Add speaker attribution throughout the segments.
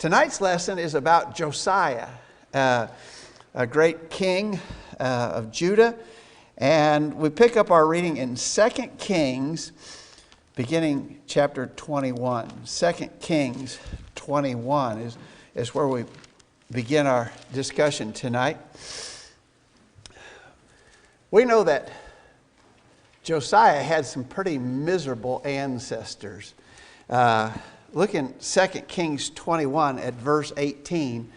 Speaker 1: Tonight's lesson is about Josiah, a great king of Judah. And we pick up our reading in 2 Kings, beginning chapter 21. 2 Kings 21 is where we begin our discussion tonight. We know that Josiah had some pretty miserable ancestors. Look in 2 Kings 21 at verse 18.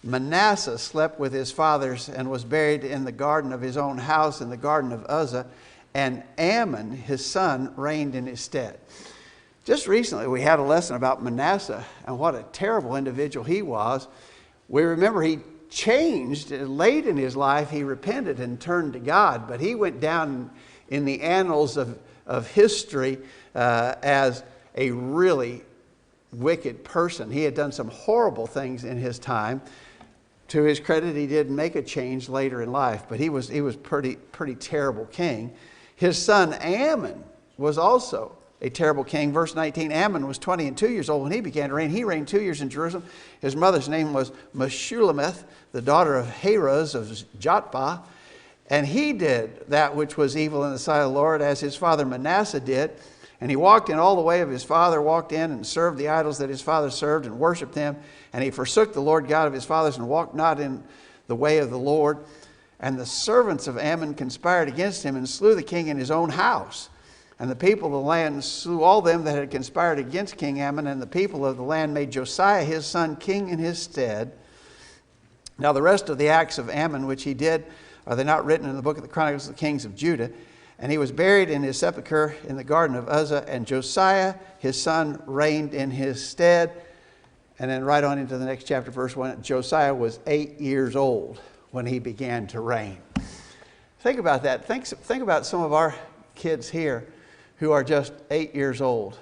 Speaker 1: Manasseh slept with his fathers and was buried in the garden of his own house in the garden of Uzzah, and Ammon, his son, reigned in his stead. Just recently we had a lesson about Manasseh and what a terrible individual he was. We remember he changed. Late in his life he repented and turned to God, but he went down in the annals of history as a really wicked person. He had done some horrible things in his time. To his credit, he did make a change later in life, but he was pretty terrible king. His son Ammon was also a terrible king. Verse 19, Ammon was 20 and 2 years old when he began to reign. He reigned 2 years in Jerusalem. His mother's name was Meshullemeth, the daughter of Haraz of Jotbah. And he did that which was evil in the sight of the Lord, as his father Manasseh did. And he walked in all the way of his father, walked in and served the idols that his father served and worshipped them. And he forsook the Lord God of his fathers and walked not in the way of the Lord. And the servants of Ammon conspired against him and slew the king in his own house. And the people of the land slew all them that had conspired against King Ammon. And the people of the land made Josiah his son king in his stead. Now the rest of the acts of Ammon which he did, are they not written in the book of the Chronicles of the Kings of Judah? And he was buried in his sepulchre in the garden of Uzzah, and Josiah, his son, reigned in his stead. And then right on into the next chapter, verse 1, Josiah was 8 years old when he began to reign. Think about that. Think about some of our kids here who are just 8 years old.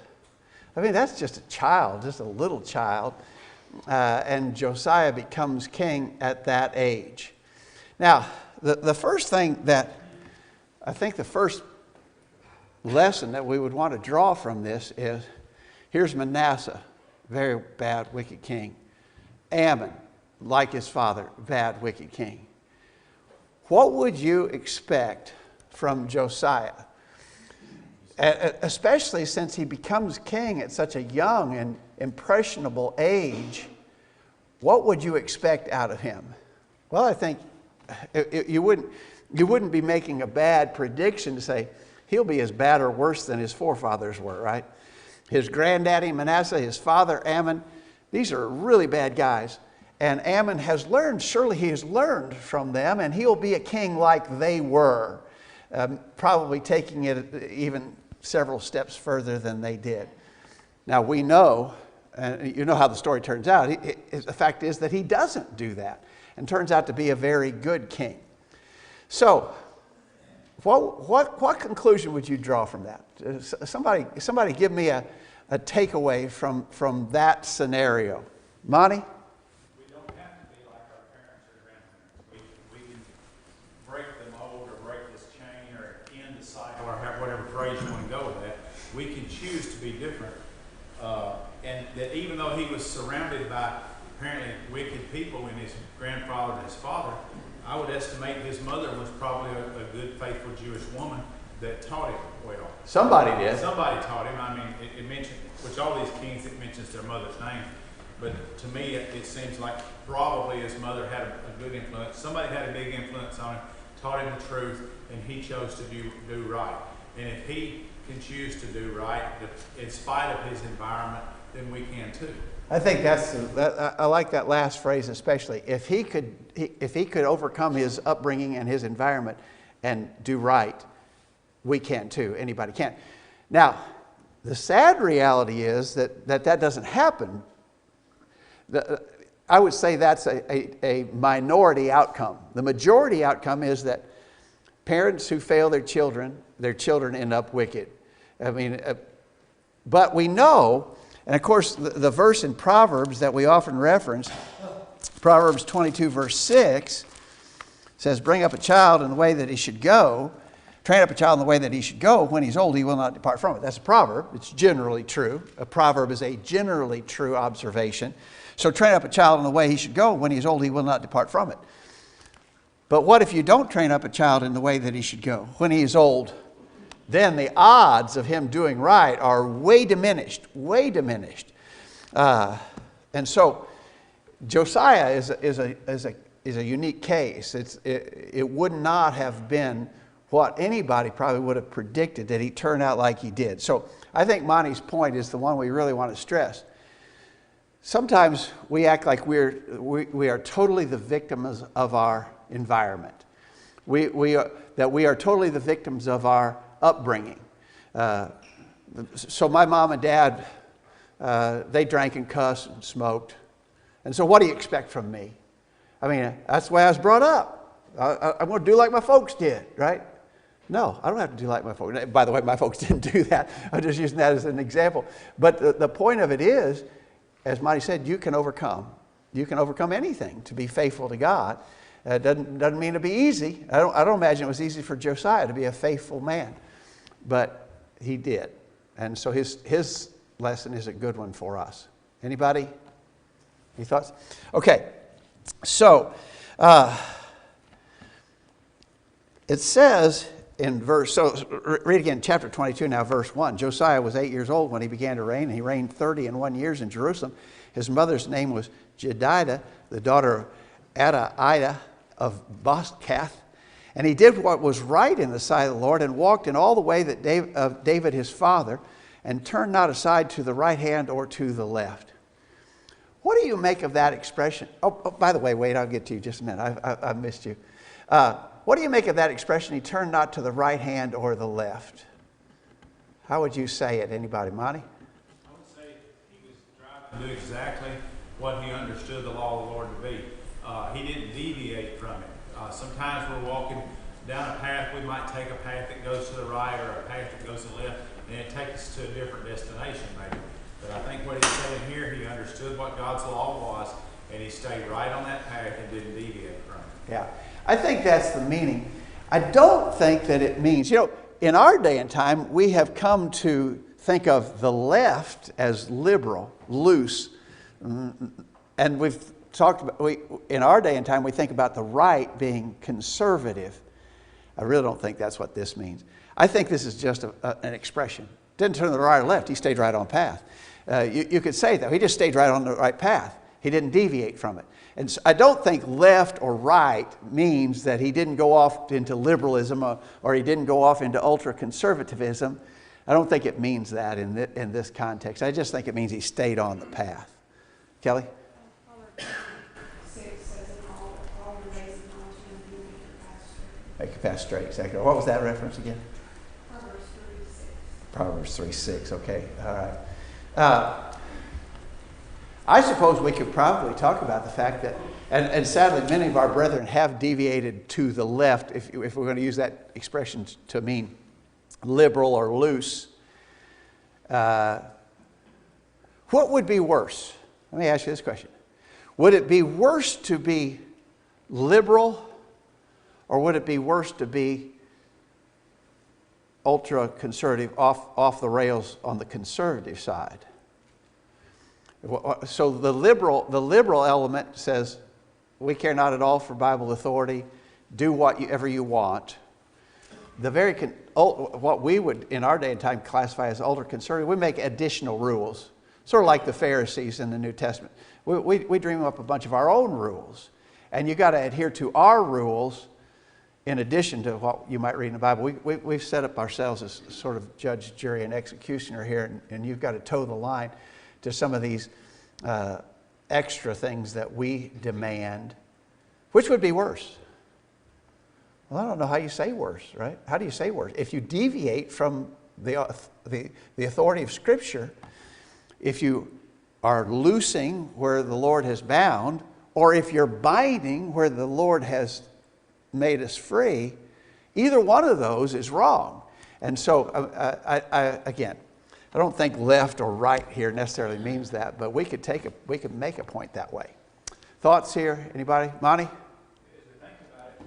Speaker 1: I mean, that's just a child, just a little child. And Josiah becomes king at that age. Now, the first thing that I think the first lesson that we would want to draw from this is, here's Manasseh, very bad, wicked king. Ammon, like his father, bad, wicked king. What would you expect from Josiah? Especially since he becomes king at such a young and impressionable age, what would you expect out of him? Well, I think you wouldn't be making a bad prediction to say he'll be as bad or worse than his forefathers were, right? His granddaddy Manasseh, his father Ammon, these are really bad guys. And Ammon has learned, surely he has learned from them, and he'll be a king like they were, probably taking it even several steps further than they did. Now we know, and you know how the story turns out, the fact is that he doesn't do that and turns out to be a very good king. So, what conclusion would you draw from that? Somebody give me a takeaway from that scenario. Monty?
Speaker 2: We don't have to be like our parents or grandparents. We can break the mold or break this chain or end the cycle or have whatever phrase you want to go with that. We can choose to be different. And that even though he was surrounded by apparently wicked people in his grandfather and his father, I would estimate his mother was probably a good, faithful Jewish woman that taught him well.
Speaker 1: Somebody did.
Speaker 2: Somebody taught him. I mean, it mentioned, which all these kings, it mentions their mother's name. But to me, it seems like probably his mother had a good influence. Somebody had a big influence on him, taught him the truth, and he chose to do right. And if he can choose to do right, in spite of his environment, then we can too.
Speaker 1: I think I like that last phrase especially. If he could overcome his upbringing and his environment and do right, we can too. Anybody can. Now, the sad reality is that doesn't happen. I would say that's a minority outcome. The majority outcome is that parents who fail their children end up wicked. I mean, but we know. And of course, the verse in Proverbs that we often reference, Proverbs 22 verse 6, says, bring up a child in the way that he should go, train up a child in the way that he should go. When he's old, he will not depart from it. That's a proverb. It's generally true. A proverb is a generally true observation. So train up a child in the way he should go. When he is old, he will not depart from it. But what if you don't train up a child in the way that he should go? When he is old, then the odds of him doing right are way diminished, way diminished. And so Josiah is a unique case. It would not have been what anybody probably would have predicted that he turned out like he did. So I think Monty's point is the one we really want to stress. Sometimes we act like we are totally the victims of our environment. We are totally the victims of our upbringing. So my mom and dad, they drank and cussed and smoked. And so what do you expect from me? I mean, that's the way I was brought up. I'm going to do like my folks did, right? No, I don't have to do like my folks. By the way, my folks didn't do that. I'm just using that as an example. But the point of it is, as Monty said, you can overcome. You can overcome anything to be faithful to God. It doesn't mean to be easy. I don't imagine it was easy for Josiah to be a faithful man. But he did. And so his lesson is a good one for us. Anybody? Any thoughts? Okay. So, it says in read again, chapter 22 now, verse 1. Josiah was 8 years old when he began to reign, and he reigned 31 years in Jerusalem. His mother's name was Jedidah, the daughter of Adaiah of Boskath. And he did what was right in the sight of the Lord, and walked in all the way that David his father, and turned not aside to the right hand or to the left. What do you make of that expression? Oh, by the way, wait, I'll get to you just a minute. I missed you. What do you make of that expression, he turned not to the right hand or the left? How would you say it? Anybody? Monty?
Speaker 2: I would say he was driving to do exactly what he understood the law of the Lord to be. He didn't deviate from it. Sometimes we're walking down a path, we might take a path that goes to the right or a path that goes to the left, and it takes us to a different destination maybe. But I think what he's saying here, he understood what God's law was, and he stayed right on that path and didn't deviate from it.
Speaker 1: Yeah, I think that's the meaning. I don't think that it means, in our day and time, we have come to think of the left as liberal, loose, and we've talked about, in our day and time, we think about the right being conservative. I really don't think that's what this means. I think this is just an expression. Didn't turn to the right or left, he stayed right on path. You could say that. He just stayed right on the right path. He didn't deviate from it. And so I don't think left or right means that he didn't go off into liberalism or he didn't go off into ultra-conservatism. I don't think it means that in this context. I just think it means he stayed on the path. Kelly? Make your path straight, exactly. What was that reference again? Proverbs 3:6, okay, all right. I suppose we could probably talk about the fact that, and sadly many of our brethren have deviated to the left, if we're going to use that expression to mean liberal or loose. What would be worse? Let me ask you this question. Would it be worse to be liberal, or would it be worse to be ultra-conservative, off the rails on the conservative side? So the liberal element says, we care not at all for Bible authority, do whatever you want. What we would in our day and time classify as ultra-conservative, we make additional rules, sort of like the Pharisees in the New Testament. We dream up a bunch of our own rules, and you got to adhere to our rules in addition to what you might read in the Bible. We've set up ourselves as sort of judge, jury, and executioner here, and you've got to toe the line to some of these extra things that we demand. Which would be worse? Well, I don't know how you say worse, right? How do you say worse? If you deviate from the authority of Scripture, if you are loosing where the Lord has bound, or if you're binding where the Lord has made us free, either one of those is wrong. And so, again, I don't think left or right here necessarily means that, but we could make a point that way. Thoughts here? Anybody? Monty?
Speaker 2: As we think about it,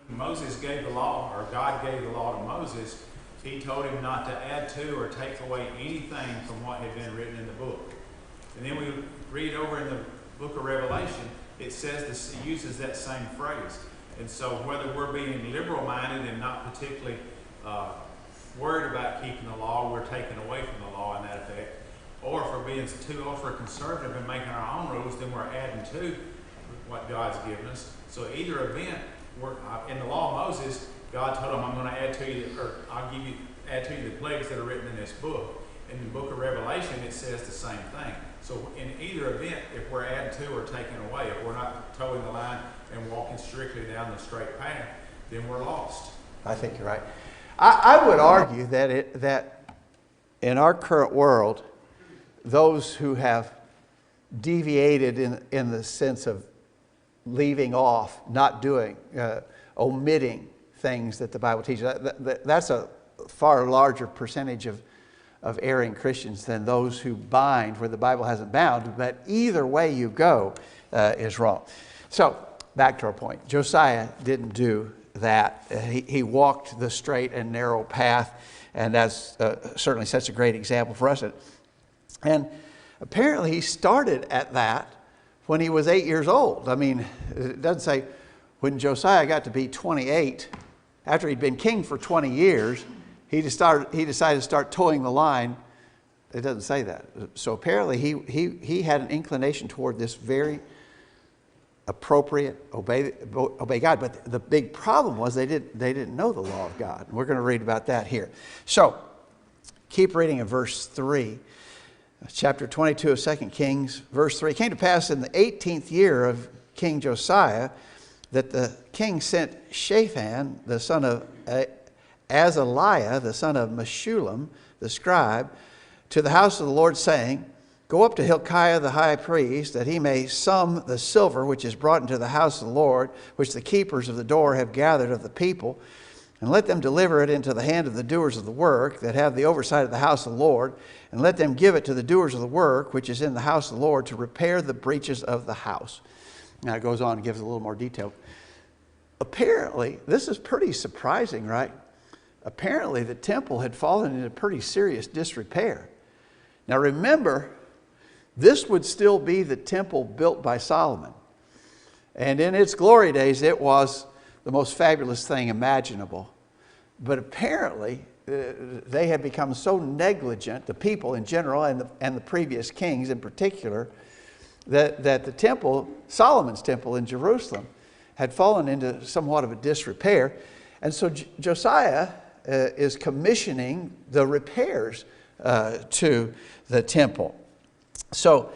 Speaker 2: when Moses gave the law, or God gave the law to Moses, he told him not to add to or take away anything from what had been written in the book. And then we read over in the book of Revelation, it says this, it uses that same phrase. And so whether we're being liberal-minded and not particularly worried about keeping the law, we're taken away from the law in that effect, or if we're being too ultra-conservative and making our own rules, then we're adding to what God's given us. So either event, in the law of Moses, God told them, I'm going to add to you, or I'll add to you the plagues that are written in this book. In the book of Revelation, it says the same thing. So in either event, if we're added to or taken away, if we're not towing the line and walking strictly down the straight path, then we're lost.
Speaker 1: I think you're right. I would argue that in our current world, those who have deviated in the sense of leaving off, not doing, omitting things that the Bible teaches, that's a far larger percentage of erring Christians than those who bind where the Bible hasn't bound. But either way you go is wrong. So back to our point. Josiah didn't do that. He walked the straight and narrow path, and that's certainly such a great example for us. And apparently he started at that when he was 8 years old. I mean, it doesn't say when Josiah got to be 28, after he'd been king for 20 years, he decided to start towing the line. It doesn't say that. So apparently he had an inclination toward this very appropriate, obey God. But the big problem was they didn't know the law of God. And we're going to read about that here. So keep reading in verse 3. Chapter 22 of 2 Kings, verse 3. It came to pass in the 18th year of King Josiah that the king sent Shaphan, the son of Azaliah, the son of Meshullam, the scribe, to the house of the Lord, saying, Go up to Hilkiah the high priest, that he may sum the silver which is brought into the house of the Lord, which the keepers of the door have gathered of the people, and let them deliver it into the hand of the doers of the work, that have the oversight of the house of the Lord, and let them give it to the doers of the work, which is in the house of the Lord, to repair the breaches of the house. Now it goes on and gives a little more detail. Apparently, this is pretty surprising, right? Apparently the temple had fallen into pretty serious disrepair. Now remember, this would still be the temple built by Solomon. And in its glory days, it was the most fabulous thing imaginable. But apparently, they had become so negligent, the people in general and the previous kings in particular, that the temple, Solomon's temple in Jerusalem, had fallen into somewhat of a disrepair. And so Josiah is commissioning the repairs to the temple. So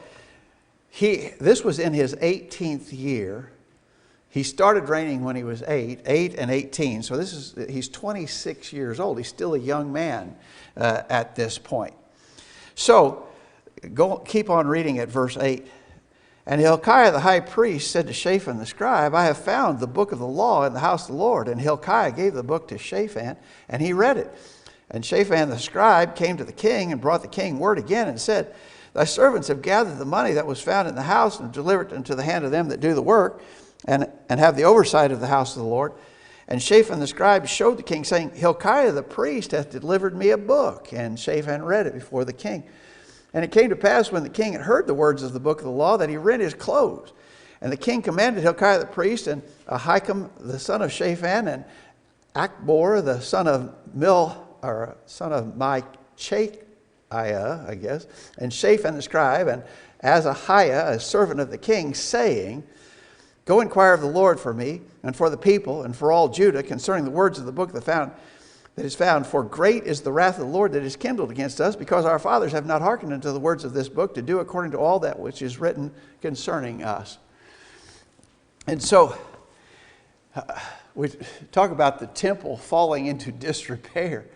Speaker 1: this was in his 18th year. He started reigning when he was 8 and 18. So he's 26 years old. He's still a young man at this point. So keep on reading at verse 8. And Hilkiah the high priest said to Shaphan the scribe, I have found the book of the law in the house of the Lord. And Hilkiah gave the book to Shaphan, and he read it. And Shaphan the scribe came to the king and brought the king word again and said, Thy servants have gathered the money that was found in the house and delivered it into the hand of them that do the work and have the oversight of the house of the Lord. And Shaphan the scribe showed the king, saying, Hilkiah the priest hath delivered me a book. And Shaphan read it before the king. And it came to pass when the king had heard the words of the book of the law that he rent his clothes. And the king commanded Hilkiah the priest and Ahikam the son of Shaphan and Achbor the son of Micaiah, I guess, and Shaphan the scribe and Azahiah, a servant of the king, saying, Go inquire of the Lord for me and for the people and for all Judah concerning the words of the book that is found. For great is the wrath of the Lord that is kindled against us, because our fathers have not hearkened unto the words of this book to do according to all that which is written concerning us. And so we talk about the temple falling into disrepair.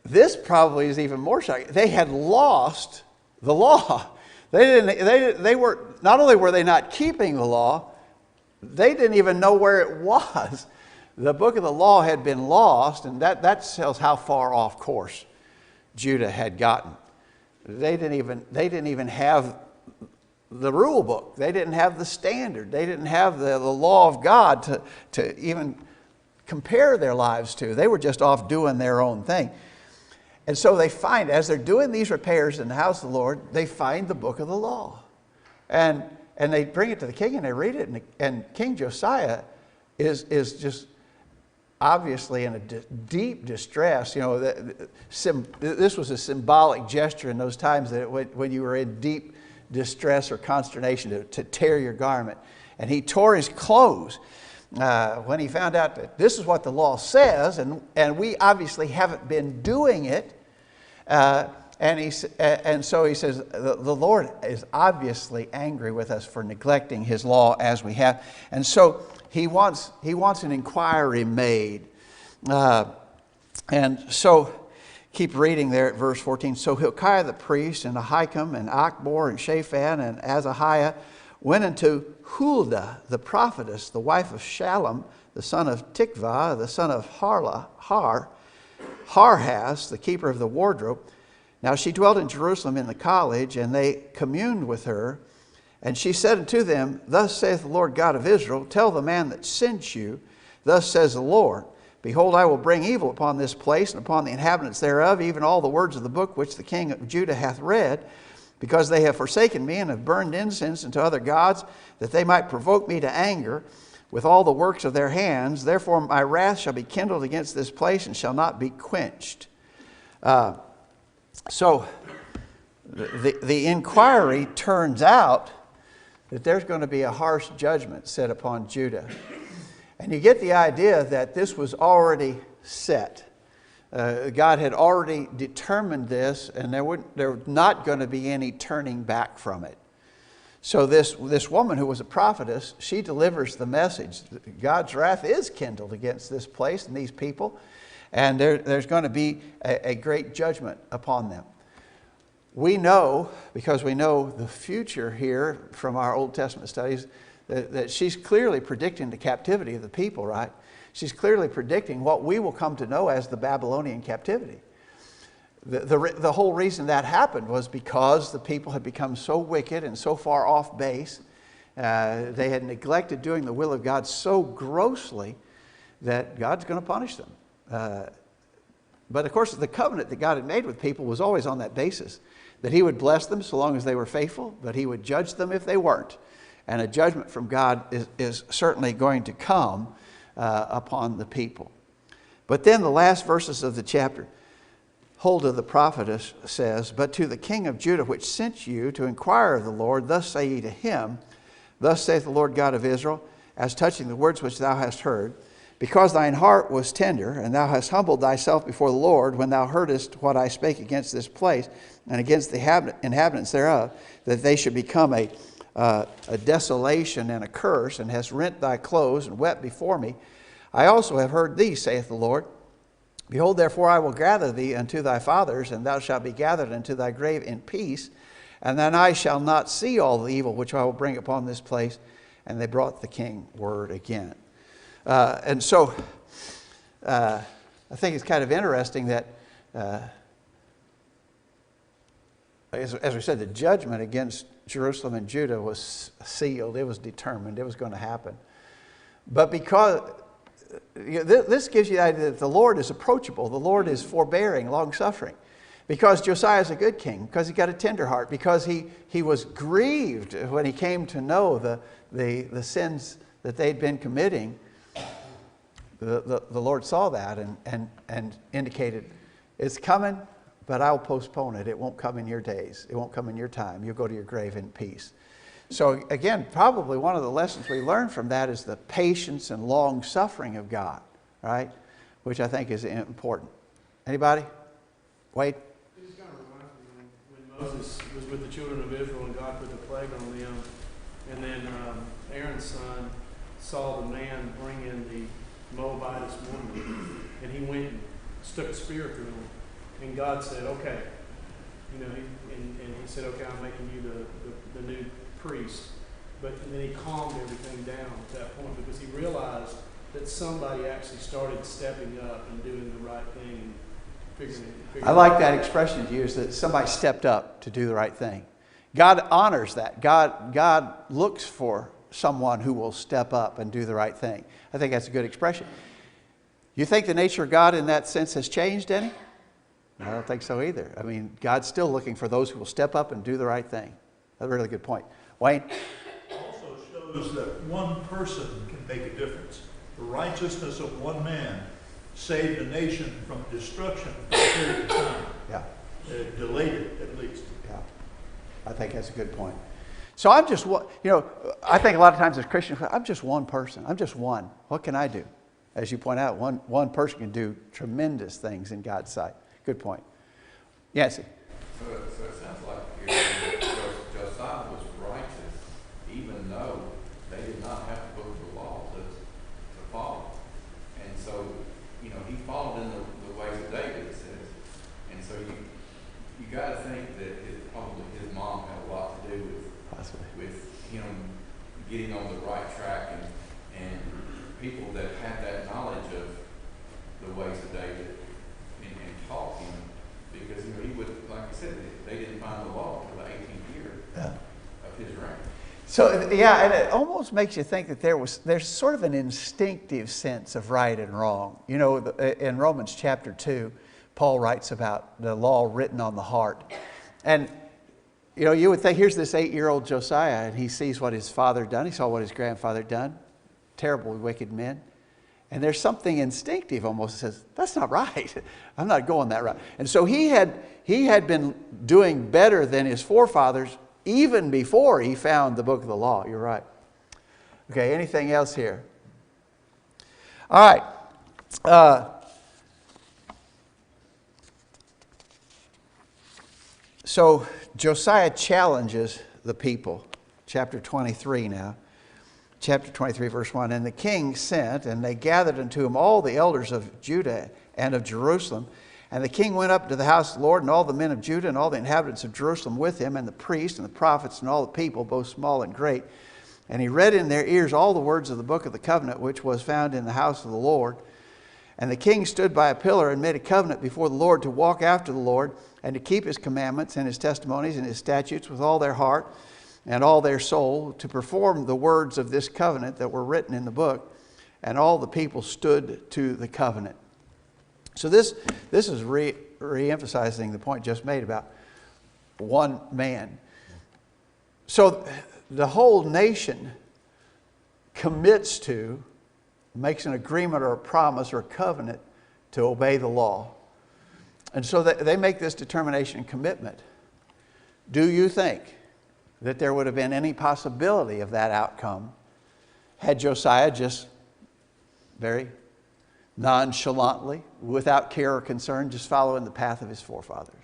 Speaker 1: This probably is even more shocking. They had lost the law. They were, not only were they not keeping the law, they didn't even know where it was. The book of the law had been lost, and that tells how far off course Judah had gotten. They didn't even have the rule book. They didn't have the standard. They didn't have the law of God to even compare their lives to. They were just off doing their own thing. And so they find, as they're doing these repairs in the house of the Lord, they find the book of the law. And they bring it to the king and they read it, and King Josiah is just obviously in a deep distress. You know, this was a symbolic gesture in those times, that when you were in deep distress or consternation, to tear your garment. And he tore his clothes when he found out that this is what the law says, and we obviously haven't been doing it. And so he says, the Lord is obviously angry with us for neglecting his law as we have. And so he wants an inquiry made. And so keep reading there at verse 14. So Hilkiah the priest and Ahikam and Achbor and Shaphan and Azahiah went unto Huldah the prophetess, the wife of Shallum, the son of Tikvah, the son of Harhas, the keeper of the wardrobe. Now she dwelt in Jerusalem in the college, and they communed with her. And she said unto them, Thus saith the Lord God of Israel, Tell the man that sent you, Thus says the Lord, Behold, I will bring evil upon this place and upon the inhabitants thereof, even all the words of the book which the king of Judah hath read, because they have forsaken me and have burned incense unto other gods, that they might provoke me to anger with all the works of their hands. Therefore my wrath shall be kindled against this place and shall not be quenched. So the inquiry turns out that there's going to be a harsh judgment set upon Judah. And you get the idea that this was already set. God had already determined this, and there was not going to be any turning back from it. So this woman who was a prophetess, she delivers the message. God's wrath is kindled against this place and these people, and there's going to be a great judgment upon them. We know, because we know the future here from our Old Testament studies, that she's clearly predicting the captivity of the people, right? She's clearly predicting what we will come to know as the Babylonian captivity. The whole reason that happened was because the people had become so wicked and so far off base. They had neglected doing the will of God so grossly that God's going to punish them. But of course, the covenant that God had made with people was always on that basis, that he would bless them so long as they were faithful, but he would judge them if they weren't. And a judgment from God is certainly going to come upon the people. But then the last verses of the chapter, Huldah the prophetess says, But to the king of Judah which sent you to inquire of the Lord, thus say ye to him, Thus saith the Lord God of Israel, as touching the words which thou hast heard, because thine heart was tender, and thou hast humbled thyself before the Lord, when thou heardest what I spake against this place, and against the inhabitants thereof, that they should become a desolation and a curse, and hast rent thy clothes and wept before me. I also have heard thee, saith the Lord. Behold, therefore I will gather thee unto thy fathers, and thou shalt be gathered unto thy grave in peace, and thine eyes shall not see all the evil which I will bring upon this place. And they brought the king word again. And so I think it's kind of interesting that, as we said, the judgment against Jerusalem and Judah was sealed. It was determined. It was going to happen. But because this gives you the idea that the Lord is approachable. The Lord is forbearing, long-suffering. Because Josiah is a good king. Because he got a tender heart. Because he was grieved when he came to know the sins that they'd been committing. The Lord saw that and indicated, it's coming, but I'll postpone it. It won't come in your days. It won't come in your time. You'll go to your grave in peace. So again, probably one of the lessons we learn from that is the patience and long suffering of God, right? Which I think is important. Anybody? Wade?
Speaker 3: It just kind of reminds me when Moses was with the children of Israel and God put the plague on them, and then Aaron's son saw the man bring in the Moabitess woman, and he went and stuck a spear through him. And God said, okay, and he said, okay, I'm making you the new priest. But then he calmed everything down at that point, because he realized that somebody actually started stepping up and doing the right thing and figuring
Speaker 1: I like that expression you used, that somebody stepped up to do the right thing. God honors that. God looks for someone who will step up and do the right thing. I think that's a good expression. You think the nature of God in that sense has changed any? I don't think so either. I mean, God's still looking for those who will step up and do the right thing. That's a really good point. Wayne?
Speaker 4: Also shows that one person can make a difference. The righteousness of one man saved a nation from destruction for a period of time.
Speaker 1: Yeah.
Speaker 4: Delayed it, at least.
Speaker 1: Yeah. I think that's a good point. So I'm just one, I think a lot of times as Christians, I'm just one person. I'm just one. What can I do? As you point out, one person can do tremendous things in God's sight. Good point. Yes.
Speaker 5: So it sounds like Josiah was righteous, even though they did not have the book of the law to follow. And so, he followed in the ways of David, it says. And so you got to think that probably his mom had a lot to do with him getting on the right track, and people that had that knowledge of the ways of David and taught him, because he would, like I said, they didn't find the law until the 18th year of his reign.
Speaker 1: So yeah, and it almost makes you think that there's sort of an instinctive sense of right and wrong. In Romans chapter 2, Paul writes about the law written on the heart. And you would think, here's this 8-year-old Josiah, and he sees what his father done. He saw what his grandfather done. Terrible, wicked men. And there's something instinctive almost that says, that's not right. I'm not going that route. And so he had been doing better than his forefathers even before he found the book of the law. You're right. Okay, anything else here? All right. So Josiah challenges the people. Chapter 23 now. Chapter 23, verse 1. And the king sent, and they gathered unto him all the elders of Judah and of Jerusalem. And the king went up to the house of the Lord, and all the men of Judah and all the inhabitants of Jerusalem with him, and the priests and the prophets and all the people, both small and great. And he read in their ears all the words of the book of the covenant, which was found in the house of the Lord. And the king stood by a pillar and made a covenant before the Lord to walk after the Lord, and to keep his commandments and his testimonies and his statutes with all their heart and all their soul, to perform the words of this covenant that were written in the book. And all the people stood to the covenant. So this is re-emphasizing the point just made about one man. So the whole nation commits to, makes an agreement or a promise or a covenant to obey the law. And so they make this determination and commitment. Do you think that there would have been any possibility of that outcome had Josiah just very nonchalantly, without care or concern, just following the path of his forefathers?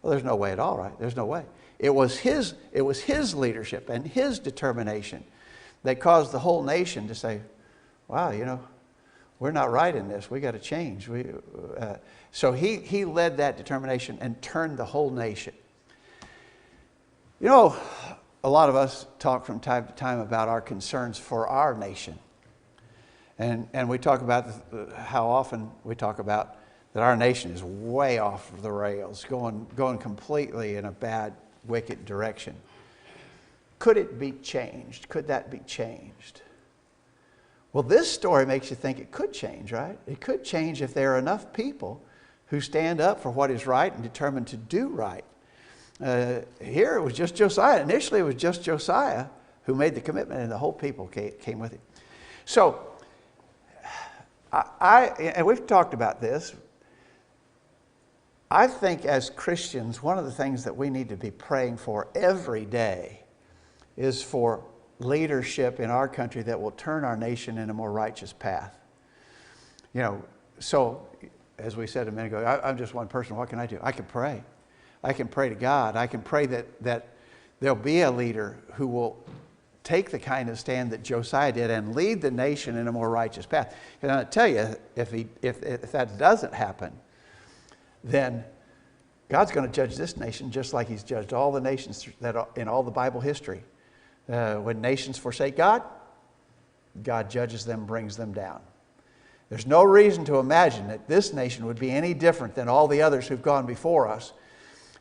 Speaker 1: Well, there's no way at all, right? There's no way. It was his leadership and his determination that caused the whole nation to say, wow, we're not right in this. We got to change. So he led that determination and turned the whole nation. A lot of us talk from time to time about our concerns for our nation. And we talk about how often we talk about that our nation is way off the rails, going completely in a bad, wicked direction. Could it be changed? Could that be changed? Well, this story makes you think it could change, right? It could change if there are enough people who stand up for what is right and determined to do right. Here it was just Josiah. Initially it was just Josiah who made the commitment, and the whole people came with him. So, and we've talked about this, I think as Christians, one of the things that we need to be praying for every day is for leadership in our country that will turn our nation in a more righteous path. So as we said a minute ago, I'm just one person. What can I do? I can pray. I can pray to God. I can pray that there'll be a leader who will take the kind of stand that Josiah did and lead the nation in a more righteous path. And I'll tell you, if that doesn't happen, then God's going to judge this nation just like he's judged all the nations that are in all the Bible history. When nations forsake God, God judges them, brings them down. There's no reason to imagine that this nation would be any different than all the others who've gone before us.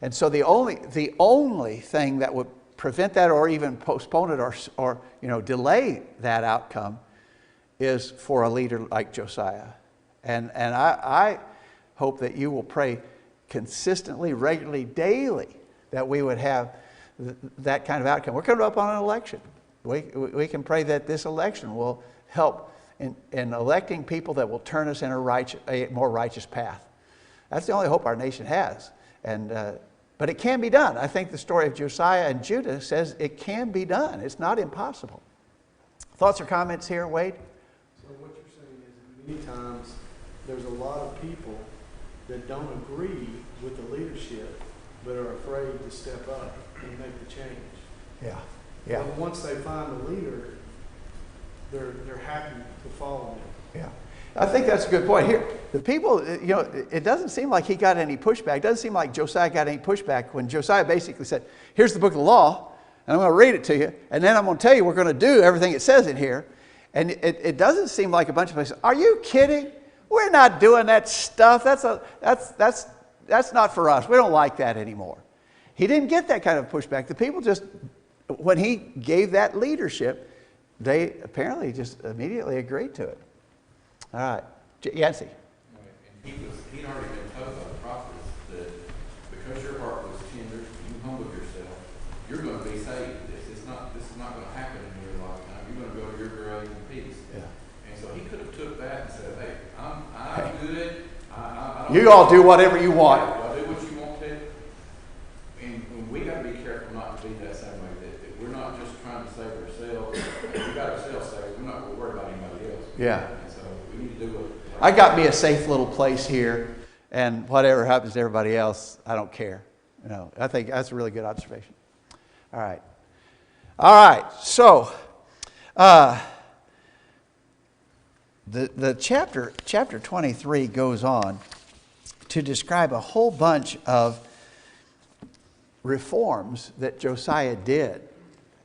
Speaker 1: And so the only thing that would prevent that or even postpone it or delay that outcome is for a leader like Josiah. And I hope that you will pray consistently, regularly, daily, that we would have that kind of outcome. We're coming up on an election. We can pray that this election will help in electing people that will turn us in a more righteous path. That's the only hope our nation has. But it can be done. I think the story of Josiah and Judah says it can be done. It's not impossible. Thoughts or comments here, Wade?
Speaker 3: So what you're saying is many times there's a lot of people that don't agree with the leadership but are afraid to step up and make the change.
Speaker 1: Yeah. Yeah.
Speaker 3: But once they find the leader, they're happy to follow them.
Speaker 1: Yeah. I think that's a good point. Here, the people, it doesn't seem like he got any pushback. It doesn't seem like Josiah got any pushback when Josiah basically said, here's the book of the law, and I'm going to read it to you, and then I'm going to tell you we're going to do everything it says in here. And it doesn't seem like a bunch of places, are you kidding? We're not doing that stuff. That's not for us. We don't like that anymore. He didn't get that kind of pushback. The people just, when he gave that leadership, they apparently just immediately agreed to it. All right. Yancey.
Speaker 5: And he'd already been told by the prophets that because your heart was tender, you humbled yourself, you're going to be saved. This is not going to happen in your lifetime. You're going to go to your grave in peace. Yeah. And so he could have took that and said, hey, I'm good. I don't
Speaker 1: you all do whatever you want.
Speaker 5: Y'all do what you want to. And we got to be careful not to be that same way. That we're not just trying to save ourselves. We got ourselves saved. We're not going to worry about anybody else.
Speaker 1: Yeah.
Speaker 5: Like
Speaker 1: I got me a safe little place here, and whatever happens to everybody else, I don't care. I think that's a really good observation. All right. So, the chapter 23 goes on to describe a whole bunch of reforms that Josiah did.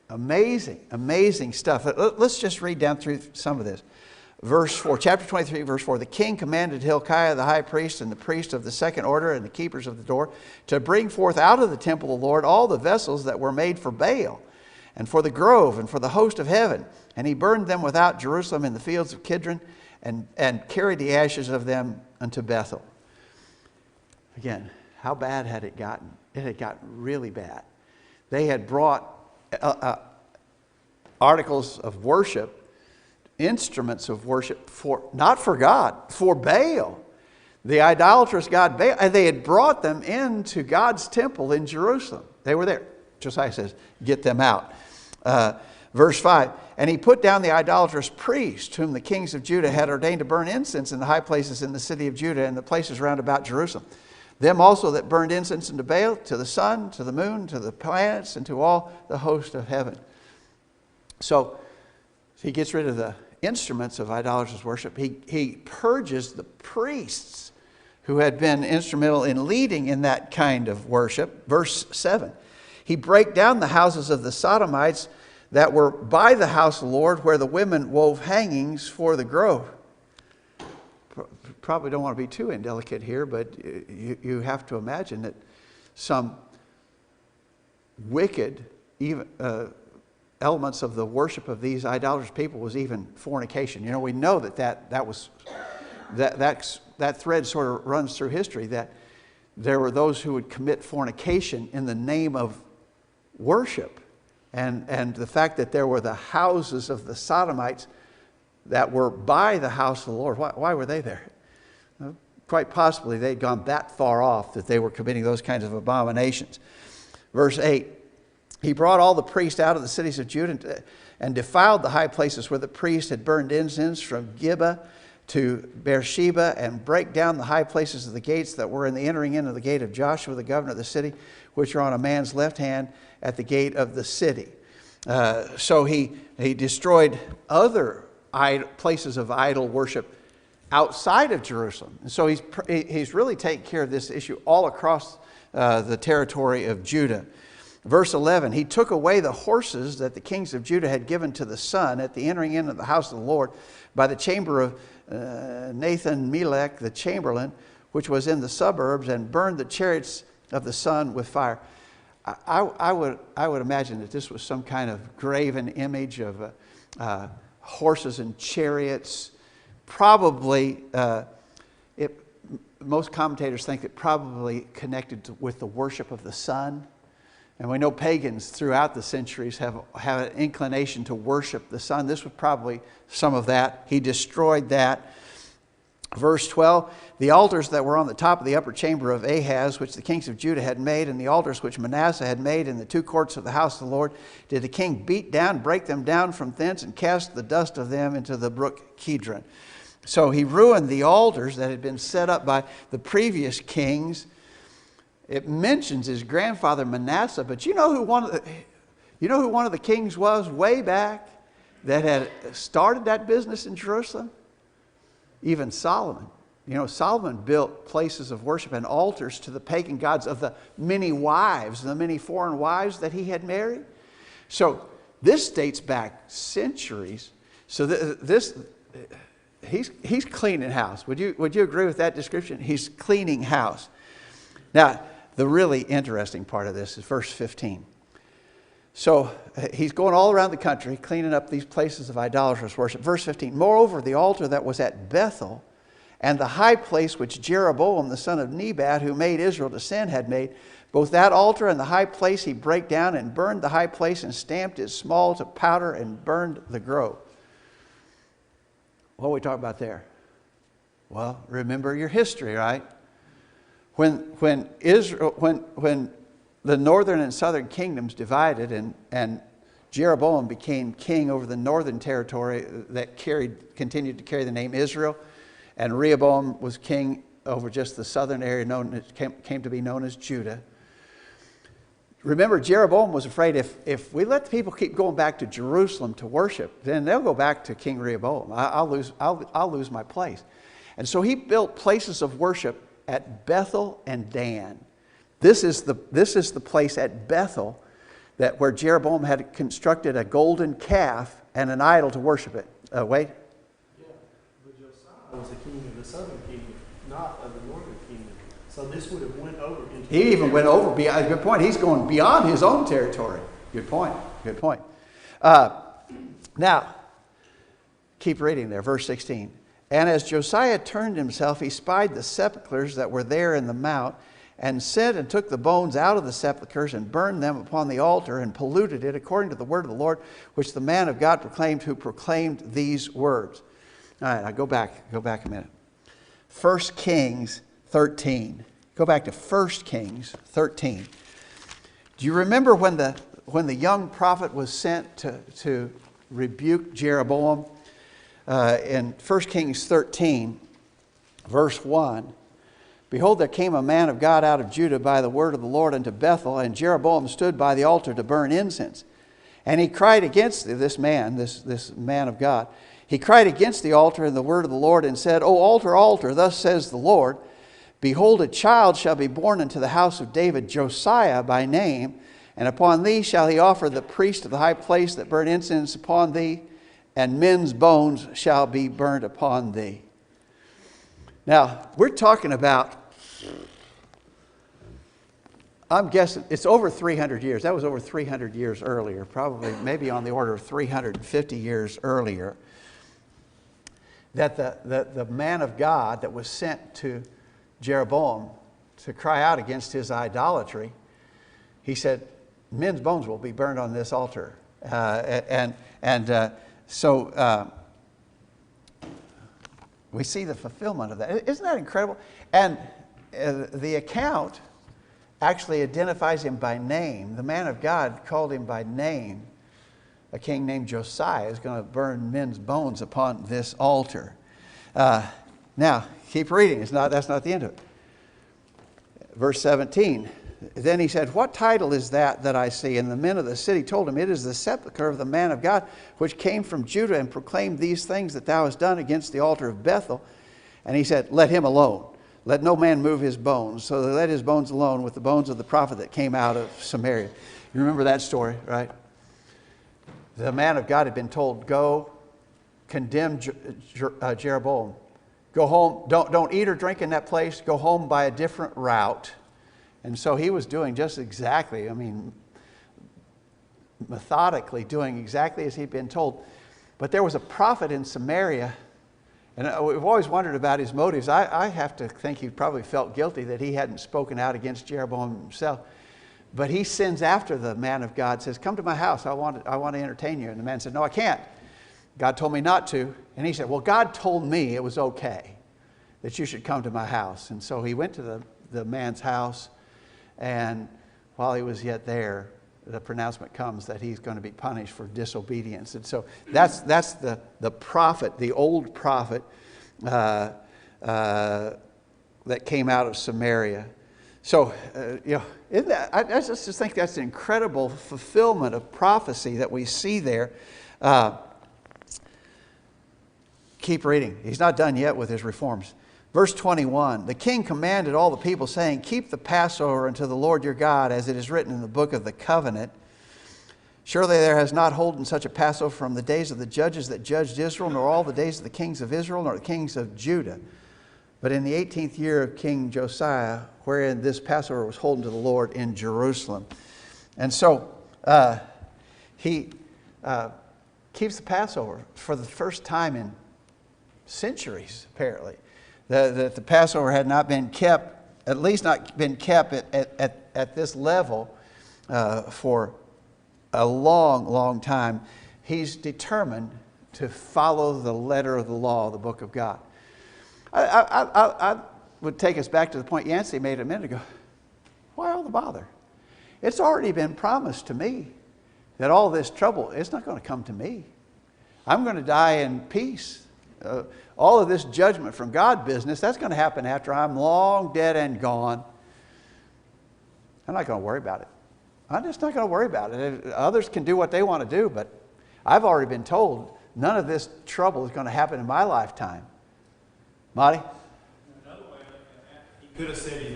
Speaker 1: Amazing stuff. Let's just read down through some of this. Verse 4, chapter 23, verse 4. The king commanded Hilkiah the high priest and the priest of the second order and the keepers of the door to bring forth out of the temple of the Lord all the vessels that were made for Baal and for the grove and for the host of heaven. And he burned them without Jerusalem in the fields of Kidron and carried the ashes of them unto Bethel. Again, how bad had it gotten? It had gotten really bad. They had brought articles of worship, instruments of worship, not for God, for Baal, the idolatrous god Baal, and they had brought them into God's temple in Jerusalem. They were there. Josiah says, get them out. Verse 5, and he put down the idolatrous priest whom the kings of Judah had ordained to burn incense in the high places in the city of Judah and the places round about Jerusalem. Them also that burned incense unto Baal, to the sun, to the moon, to the planets, and to all the host of heaven. So he gets rid of the instruments of idolatrous worship. He purges the priests who had been instrumental in leading in that kind of worship. Verse 7. He brake down the houses of the Sodomites that were by the house of the Lord, where the women wove hangings for the grove. Probably don't want to be too indelicate here, but you have to imagine that some wicked elements of the worship of these idolatrous people was even fornication. We know that thread sort of runs through history, that there were those who would commit fornication in the name of worship. And the fact that there were the houses of the Sodomites that were by the house of the Lord. Why were they there? Well, quite possibly they'd gone that far off that they were committing those kinds of abominations. Verse 8. He brought all the priests out of the cities of Judah and defiled the high places where the priests had burned incense, from Gibeah to Beersheba, and brake down the high places of the gates that were in the entering in of the gate of Joshua, the governor of the city, which are on a man's left hand at the gate of the city. So he destroyed other places of idol worship outside of Jerusalem. And so he's really taking care of this issue all across the territory of Judah. Verse 11, he took away the horses that the kings of Judah had given to the sun at the entering in of the house of the Lord by the chamber of Nathan-Melech, the chamberlain, which was in the suburbs, and burned the chariots of the sun with fire. I would imagine that this was some kind of graven image of horses and chariots. Probably, most commentators think it probably connected with the worship of the sun. And we know pagans throughout the centuries have an inclination to worship the sun. This was probably some of that. He destroyed that. Verse 12, the altars that were on the top of the upper chamber of Ahaz, which the kings of Judah had made, and the altars which Manasseh had made in the two courts of the house of the Lord, did the king beat down, break them down from thence, and cast the dust of them into the brook Kidron. So he ruined the altars that had been set up by the previous kings. It mentions his grandfather Manasseh, but you know who one of the kings was way back that had started that business in Jerusalem? Even Solomon. You know, Solomon built places of worship and altars to the pagan gods of the many wives, the many foreign wives that he had married. So this dates back centuries. So he's cleaning house. Would you agree with that description? He's cleaning house. Now, the really interesting part of this is verse 15. So he's going all around the country cleaning up these places of idolatrous worship. Verse 15, moreover, the altar that was at Bethel and the high place which Jeroboam the son of Nebat, who made Israel to sin, had made, both that altar and the high place he brake down and burned the high place and stamped it small to powder and burned the grove. What are we talking about there? Well, remember your history, right? When the northern and southern kingdoms divided and Jeroboam became king over the northern territory that continued to carry the name Israel, and Rehoboam was king over just the southern area came to be known as Judah. Remember, Jeroboam was afraid if we let the people keep going back to Jerusalem to worship, then they'll go back to King Rehoboam. I'll lose my place. And so he built places of worship at Bethel and Dan. This is the place at Bethel where Jeroboam had constructed a golden calf and an idol to worship it. Wait.
Speaker 3: Yeah, but Josiah was the king of the southern kingdom, not of the northern kingdom. So this would have went over into...
Speaker 1: He even went over beyond. Good point. He's going beyond his own territory. Good point. Good point. Now, keep reading there. Verse 16. And as Josiah turned himself, he spied the sepulchres that were there in the mount, and sent and took the bones out of the sepulchres and burned them upon the altar and polluted it according to the word of the Lord, which the man of God proclaimed, who proclaimed these words. All right, now go back a minute. 1 Kings 13. Go back to 1 Kings 13. Do you remember when the young prophet was sent to rebuke Jeroboam? In 1 Kings 13, verse 1, behold, there came a man of God out of Judah by the word of the Lord unto Bethel, and Jeroboam stood by the altar to burn incense. And he cried against this man of God. He cried against the altar and the word of the Lord, and said, O altar, altar, thus says the Lord, behold, a child shall be born unto the house of David, Josiah by name, and upon thee shall he offer the priest of the high place that burn incense upon thee, and men's bones shall be burnt upon thee. Now, we're talking about, I'm guessing, it's over 300 years. That was over 300 years earlier, probably maybe on the order of 350 years earlier, that the man of God that was sent to Jeroboam to cry out against his idolatry, he said, men's bones will be burned on this altar. So we see the fulfillment of that. Isn't that incredible? And the account actually identifies him by name. The man of God called him by name. A king named Josiah is going to burn men's bones upon this altar. Now, keep reading. That's not the end of it. Verse 17. Then he said, what title is that I see? And the men of the city told him, it is the sepulchre of the man of God, which came from Judah and proclaimed these things that thou hast done against the altar of Bethel. And he said, let him alone. Let no man move his bones. So they let his bones alone with the bones of the prophet that came out of Samaria. You remember that story, right? The man of God had been told, go condemn Jeroboam. Go home. Don't eat or drink in that place. Go home by a different route. And so he was doing just exactly, methodically doing exactly as he'd been told. But there was a prophet in Samaria, and we've always wondered about his motives. I have to think he probably felt guilty that he hadn't spoken out against Jeroboam himself. But he sends after the man of God, says, come to my house. I want to entertain you. And the man said, no, I can't. God told me not to. And he said, well, God told me it was okay that you should come to my house. And so he went to the man's house. And while he was yet there, the pronouncement comes that he's going to be punished for disobedience. And so that's the prophet, the old prophet that came out of Samaria. So, isn't that, I just think that's an incredible fulfillment of prophecy that we see there. Keep reading. He's not done yet with his reforms. Verse 21, the king commanded all the people, saying, keep the Passover unto the Lord your God, as it is written in the book of the covenant. Surely there has not holden such a Passover from the days of the judges that judged Israel, nor all the days of the kings of Israel, nor the kings of Judah. But in the 18th year of King Josiah, wherein this Passover was holden to the Lord in Jerusalem. And so he keeps the Passover for the first time in centuries, apparently. The Passover had not been kept, at least not been kept at this level for a long, long time. He's determined to follow the letter of the law, the book of God. I would take us back to the point Yancey made a minute ago. Why all the bother? It's already been promised to me that all this trouble is not going to come to me. I'm going to die in peace. All of this judgment from God business, that's going to happen after I'm long dead and gone. I'm not going to worry about it. I'm just not going to worry about it. Others can do what they want to do, but I've already been told none of this trouble is going to happen in my lifetime. Marty?
Speaker 2: Another way of looking at that, he could have said,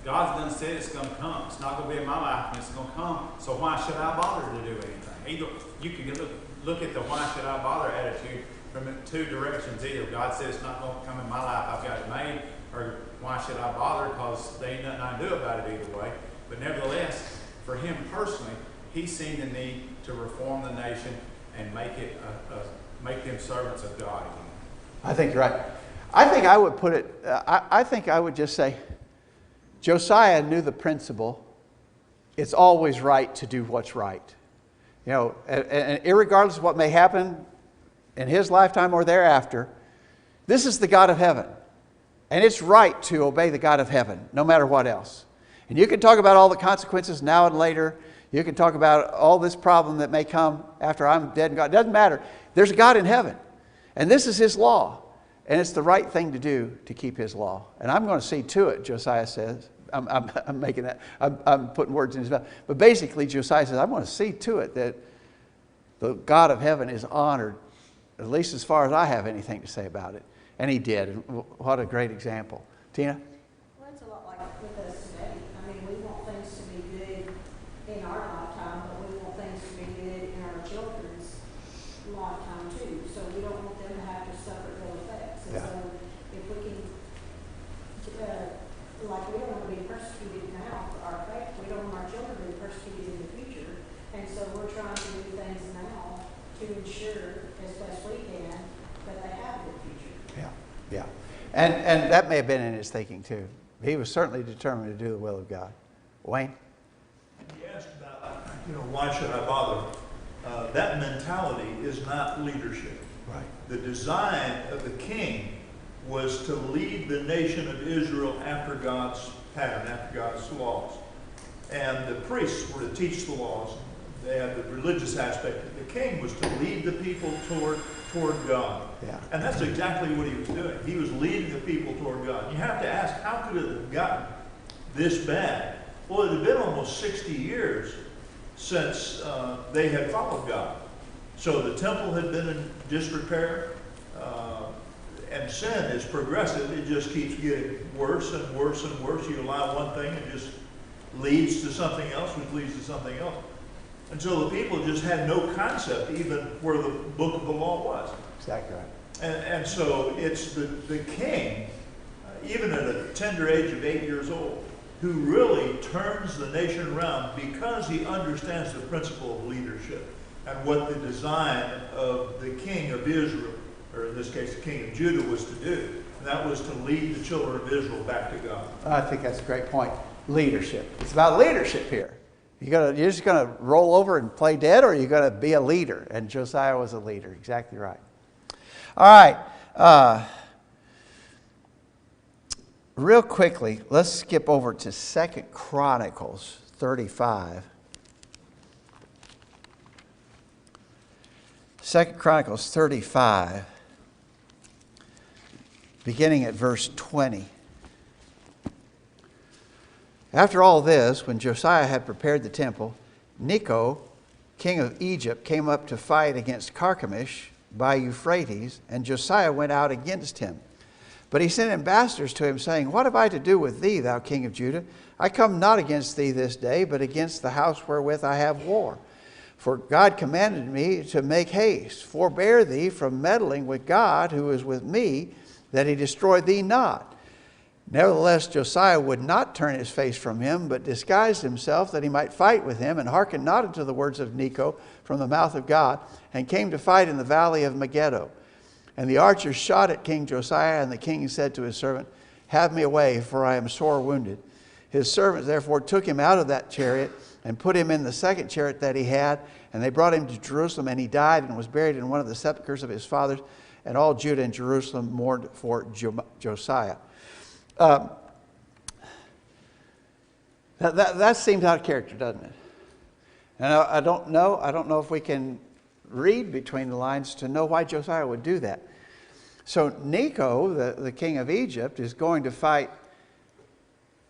Speaker 2: God's done said it's going to come. It's not going to be in my life, and it's going to come. So why should I bother to do anything? You can look at the why should I bother attitude from two directions. Either God said it's not going to come in my life, I've got it made, or why should I bother, because there ain't nothing I can do about it either way. But nevertheless, for him personally, he's seen the need to reform the nation and make them servants of God again.
Speaker 1: I think you're right. I think I would put it, I think I would just say, Josiah knew the principle. It's always right to do what's right. And irregardless of what may happen in his lifetime or thereafter, this is the God of heaven. And it's right to obey the God of heaven, no matter what else. And you can talk about all the consequences now and later. You can talk about all this problem that may come after I'm dead and gone. It doesn't matter. There's a God in heaven. And this is his law. And it's the right thing to do to keep his law. And I'm going to see to it, Josiah says. I'm making that, I'm putting words in his mouth. But basically, Josiah says, I'm going to see to it that the God of heaven is honored, at least as far as I have anything to say about it. And he did. And what a great example. Tina?
Speaker 6: Well, it's a lot like with us today. I mean, we want things to be good in our lifetime, but we want things to be good in our children's lifetime too. So we don't want them to have to suffer ill effects. And so if we can, like we don't want to be persecuted now for our faith, we don't want our children to be persecuted in the future. And so we're trying to do things now to ensure as best we can that they have a good future.
Speaker 1: Yeah. And that may have been in his thinking too. He was certainly determined to do the will of God. Wayne?
Speaker 4: He asked about, why should I bother? That mentality is not leadership.
Speaker 1: Right.
Speaker 4: The design of the king was to lead the nation of Israel after God's pattern, after God's laws. And the priests were to teach the laws. They had the religious aspect. The king was to lead the people toward God.
Speaker 1: Yeah.
Speaker 4: And that's exactly what he was doing. He was leading the people toward God. You have to ask, how could it have gotten this bad? Well, it had been almost 60 years since they had followed God. So the temple had been in disrepair, and sin is progressive. It just keeps getting worse and worse and worse. You allow one thing, it just leads to something else, which leads to something else. Until the people just had no concept even where the book of the law was.
Speaker 1: Exactly right.
Speaker 4: And so it's the king, even at a tender age of 8 years old, who really turns the nation around because he understands the principle of leadership and what the design of the king of Israel, or in this case the king of Judah, was to do. And that was to lead the children of Israel back to God.
Speaker 1: I think that's a great point. Leadership. It's about leadership here. You're just going to roll over and play dead, or are you going to be a leader? And Josiah was a leader. Exactly right. All right. Real quickly, let's skip over to 2 Chronicles 35. 2 Chronicles 35, beginning at verse 20. After all this, when Josiah had prepared the temple, Necho, king of Egypt, came up to fight against Carchemish by Euphrates, and Josiah went out against him. But he sent ambassadors to him, saying, What have I to do with thee, thou king of Judah? I come not against thee this day, but against the house wherewith I have war. For God commanded me to make haste. Forbear thee from meddling with God, who is with me, that he destroy thee not. Nevertheless, Josiah would not turn his face from him, but disguised himself that he might fight with him, and hearkened not unto the words of Necho from the mouth of God, and came to fight in the valley of Megiddo. And the archers shot at King Josiah, and the king said to his servant, Have me away, for I am sore wounded. His servants therefore took him out of that chariot, and put him in the second chariot that he had, and they brought him to Jerusalem, and he died and was buried in one of the sepulchres of his fathers, and all Judah and Jerusalem mourned for Josiah. That seems out of character, doesn't it? And I don't know if we can read between the lines to know why Josiah would do that. So Necho, the king of Egypt, is going to fight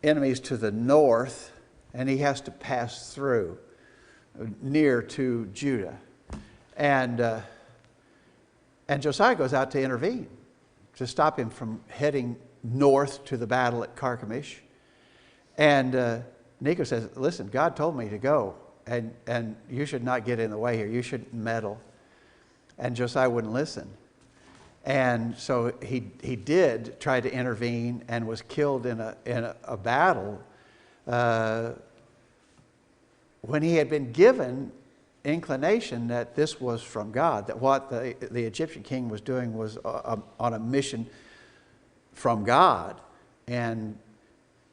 Speaker 1: enemies to the north, and he has to pass through near to Judah. And Josiah goes out to intervene, to stop him from heading north to the battle at Carchemish. And Necho says, Listen, God told me to go, and you should not get in the way here. You shouldn't meddle. And Josiah wouldn't listen. And so he did try to intervene and was killed in a battle when he had been given inclination that this was from God, that what the Egyptian king was doing was on a mission from God. And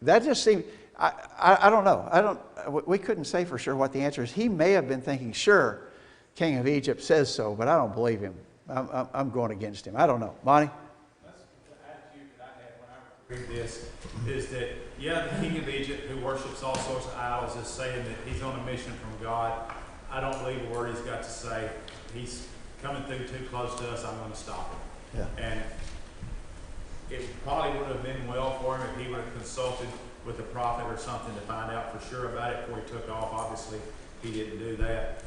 Speaker 1: that just seemed, I don't know. We couldn't say for sure what the answer is. He may have been thinking, sure, king of Egypt says so, but I don't believe him. I'm going against him. I don't know. Monty?
Speaker 2: That's the attitude that I had when I read this, is that, yeah, the king of Egypt, who worships all sorts of idols, is saying that he's on a mission from God. I don't believe a word he's got to say. He's coming through too close to us. I'm going to stop him. Yeah. And it probably would have been well for him if he would have consulted with a prophet or something to find out for sure about it before he took off. Obviously, he didn't do that.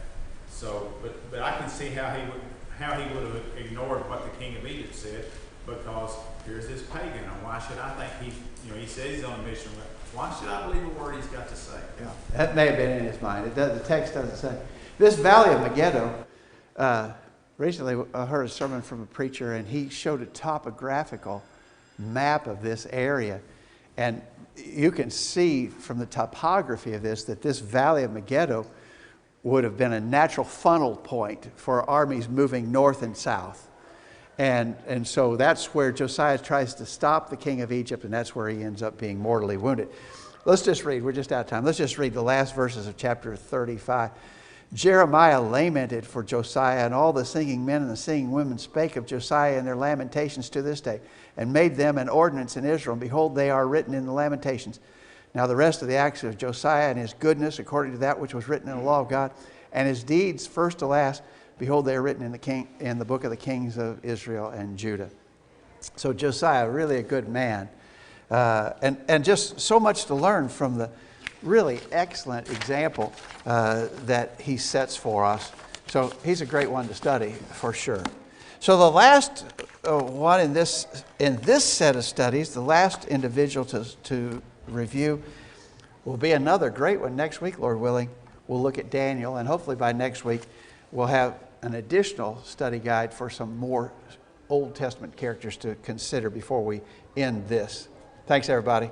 Speaker 2: So, but I can see how he would have ignored what the king of Egypt said, because here's this pagan, and why should I think he says he's on a mission, but why should I believe a word he's got to say?
Speaker 1: Yeah, that may have been in his mind. The text doesn't say. This valley of Megiddo, recently I heard a sermon from a preacher, and he showed a topographical map of this area. And you can see from the topography of this that this valley of Megiddo would have been a natural funnel point for armies moving north and south. And so that's where Josiah tries to stop the king of Egypt, and that's where he ends up being mortally wounded. Let's just read. We're just out of time. Let's just read the last verses of chapter 35. Jeremiah lamented for Josiah, and all the singing men and the singing women spake of Josiah in their lamentations to this day, and made them an ordinance in Israel. And behold, they are written in the lamentations. Now the rest of the acts of Josiah and his goodness, according to that which was written in the law of God, and his deeds, first to last, behold, they are written in the book of the kings of Israel and Judah. So Josiah, really a good man, and just so much to learn from the really excellent example that he sets for us. So he's a great one to study for sure. So the last one in this set of studies, the last individual to review, will be another great one next week, Lord willing. We'll look at Daniel, and hopefully by next week we'll have an additional study guide for some more Old Testament characters to consider before we end this. Thanks, everybody.